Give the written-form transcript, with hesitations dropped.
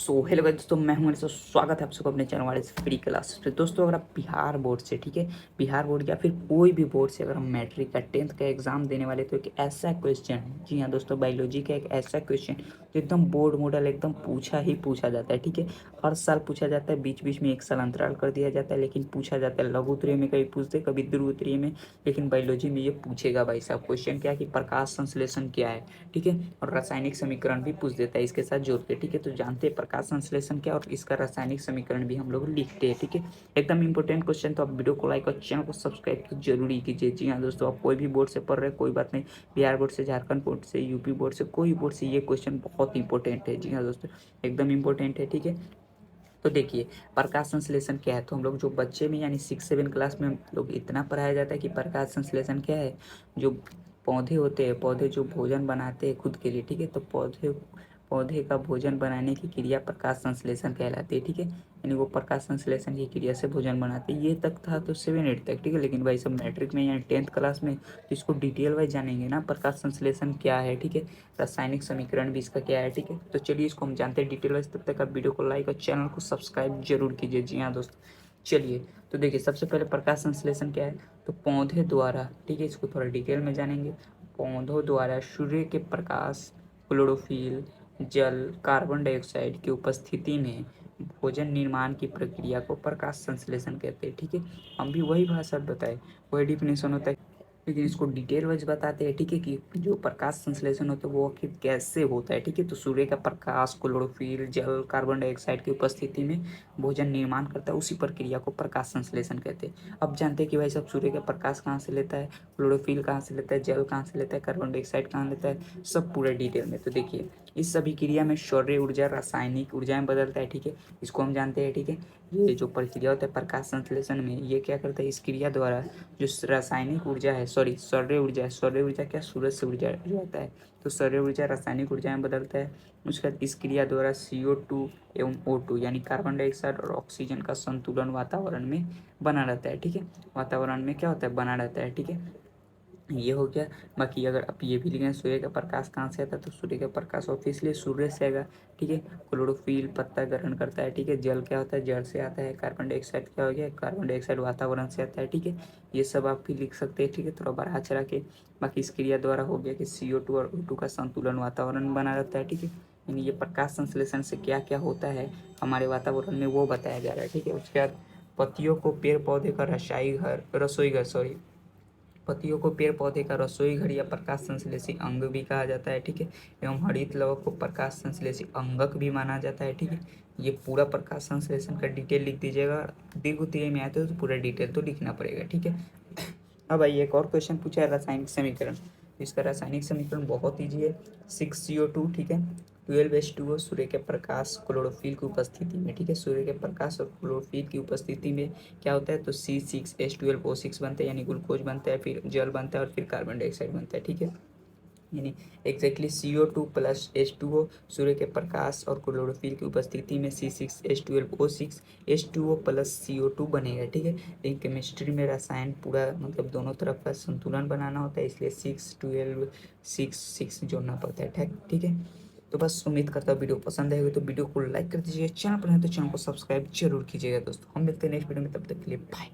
So hello guys दोस्तों, मैं हूं मनीष और स्वागत है आप सबको अपने चैनल वाले फ्री क्लास पे। दोस्तों, अगर आप बिहार बोर्ड से, ठीक है, बिहार बोर्ड या फिर कोई भी बोर्ड से अगर हम मैट्रिक का 10th का एग्जाम देने वाले तो एक ऐसा क्वेश्चन है, जी हाँ दोस्तों, बायोलॉजी का एक ऐसा क्वेश्चन जो एकदम बोर्ड मॉडल एकदम पूछा ही पूछा जाता है। ठीक है, हर साल पूछा जाता है, बीच बीच में एक साल अंतराल कर दिया जाता है, लेकिन पूछा जाता है। लघु उत्तरीय में कभी पूछते, कभी ध्रुव उत्तरीय में, लेकिन बायोलॉजी में ये पूछेगा भाई साहब। क्वेश्चन क्या है कि प्रकाश संश्लेषण क्या है, ठीक है, और रासायनिक समीकरण भी पूछ देता है इसके साथ जोड़ के। ठीक है, तो जानते हैं प्रकाश संश्लेषण क्या और इसका रासायनिक समीकरण भी हम लोग लिखते हैं। ठीक है, एकदम इंपॉर्टेंट क्वेश्चन, तो आप वीडियो को लाइक और चैनल को सब्सक्राइब जरूरी कीजिए। जी हाँ दोस्तों, आप कोई भी बोर्ड से पढ़ रहे हैं कोई बात नहीं, बिहार बोर्ड से, झारखंड बोर्ड से, यूपी बोर्ड से, कोई बोर्ड से, ये क्वेश्चन बहुत इंपॉर्टेंट है। जी हाँ दोस्तों, एकदम इंपॉर्टेंट है। ठीक है, तो देखिए प्रकाश संश्लेषण क्या है। तो हम लोग जो बच्चे में यानी 6-7 क्लास में हम लोग इतना पढ़ाया जाता है कि प्रकाश संश्लेषण क्या है। जो पौधे होते हैं, पौधे जो भोजन बनाते हैं खुद के लिए, ठीक है, तो पौधे पौधे का भोजन बनाने की क्रिया प्रकाश संश्लेषण कहलाती है। ठीक है, यानी वो प्रकाश संश्लेषण की क्रिया से भोजन बनाते हैं। ये तक था तो 7-8 तक, ठीक है, लेकिन भाई सब मैट्रिक में यानी 10th क्लास में तो इसको डिटेल वाइज जानेंगे ना, प्रकाश संश्लेषण क्या है, ठीक है, रासायनिक समीकरण भी इसका क्या है। ठीक है, तो चलिए इसको हम जानते हैं डिटेल वाइज। तब तक आप वीडियो को लाइक और चैनल को सब्सक्राइब जरूर कीजिए। जी हाँ दोस्तों, चलिए तो देखिए सबसे पहले प्रकाश संश्लेषण क्या है। तो पौधे द्वारा, ठीक है, इसको थोड़ा डिटेल में जानेंगे। पौधों द्वारा सूर्य के प्रकाश, क्लोरोफिल, जल, कार्बन डाइऑक्साइड की उपस्थिति में भोजन निर्माण की प्रक्रिया को प्रकाश संश्लेषण कहते हैं। ठीक है, हम भी वही भाषा बताए, वही डिफिनेशन होता है, लेकिन इसको डिटेल वाइज बताते हैं। ठीक है, कि जो प्रकाश संश्लेषण होता है वो आखिर कैसे होता है। ठीक है, तो सूर्य का प्रकाश, क्लोरोफिल, जल, कार्बन डाइऑक्साइड की उपस्थिति में भोजन निर्माण करता है, उसी प्रक्रिया को प्रकाश संश्लेषण कहते हैं। अब जानते हैं कि भाई सब सूर्य का प्रकाश कहाँ से लेता है, क्लोरोफिल कहाँ से लेता है, जल कहाँ से लेता है, कार्बन डाइऑक्साइड कहाँ लेता है, सब पूरे डिटेल में। तो देखिए इस सभी क्रिया में सौर्य ऊर्जा रासायनिक ऊर्जा में बदलता है। ठीक है, इसको हम जानते हैं। ठीक है, ये जो प्रक्रिया होता है प्रकाश संश्लेषण में, ये क्या करता है, इस क्रिया द्वारा जो रासायनिक ऊर्जा है, सॉरी सौर्य ऊर्जा है, सौर्य ऊर्जा क्या, सूरज से ऊर्जा जो आता है, तो सौर्य ऊर्जा रासायनिक ऊर्जा में बदलता है। उसके बाद इस क्रिया द्वारा CO2 एवं O2 यानी कार्बन डाइऑक्साइड और ऑक्सीजन का संतुलन वातावरण में बना रहता है। ठीक है, वातावरण में क्या होता है, बना रहता है। ठीक है, ये हो गया। बाकी अगर आप ये भी लिखें सूर्य का प्रकाश कहाँ से आता है, तो सूर्य का प्रकाश ऑब्वियसली सूर्य से आएगा। ठीक है, क्लोरोफिल पत्ता ग्रहण करता है। ठीक है, जल क्या होता है, जल से आता है। कार्बन डाइऑक्साइड क्या हो गया, कार्बन डाइऑक्साइड वातावरण से आता है। ठीक है, ये सब आप भी लिख सकते हैं। ठीक है, थोड़ा बढ़ा चढ़ा के। बाकी इस क्रिया द्वारा हो गया कि CO2 और O2 का संतुलन वातावरण बना रहता है। ठीक है, यानी ये प्रकाश संश्लेषण से क्या क्या होता है हमारे वातावरण में वो बताया जा रहा है। ठीक है, उसके बाद पत्तियों को पेड़ पौधे का रसोई घर, सॉरी, पत्तियों को पेड़ पौधे का रसोई घर या प्रकाश संश्लेषी अंग भी कहा जाता है। ठीक है, एवं हरित लवक को प्रकाश संश्लेषी अंगक भी माना जाता है। ठीक है, ये पूरा प्रकाश संश्लेषण का डिटेल लिख दीजिएगा। दीर्घ में आते हो तो पूरा डिटेल तो लिखना पड़ेगा। ठीक है, अब आइए एक और क्वेश्चन पूछा है, रासायनिक समीकरण। इसका रासायनिक समीकरण बहुत ईजी है, 6CO2, ठीक है, 12H2O, सूर्य के प्रकाश क्लोरोफिल की उपस्थिति में। ठीक है, सूर्य के प्रकाश और क्लोरोफिल की उपस्थिति में क्या होता है, तो C6H12O6 बनता है, यानी ग्लूकोज बनता है, फिर जल बनता है और फिर कार्बन डाइऑक्साइड बनता है। ठीक है, यानी एग्जैक्टली CO2 प्लस H2O, सूर्य के प्रकाश और क्लोरोफिल की उपस्थिति में C6H12O6 H2O प्लस CO2 बनेगा। ठीक है, लेकिन केमिस्ट्री में रसायन पूरा मतलब दोनों तरफ का संतुलन बनाना होता है, इसलिए 6 12 6 6 जोड़ना पड़ता है। ठीक है, तो बस उम्मीद करता हूँ वीडियो पसंद आएगी, तो वीडियो को लाइक कर दीजिए, चैनल पर है तो चैनल को सब्सक्राइब जरूर कीजिएगा दोस्तों। हम मिलते हैं नेक्स्ट वीडियो में, तब तक के लिए बाय।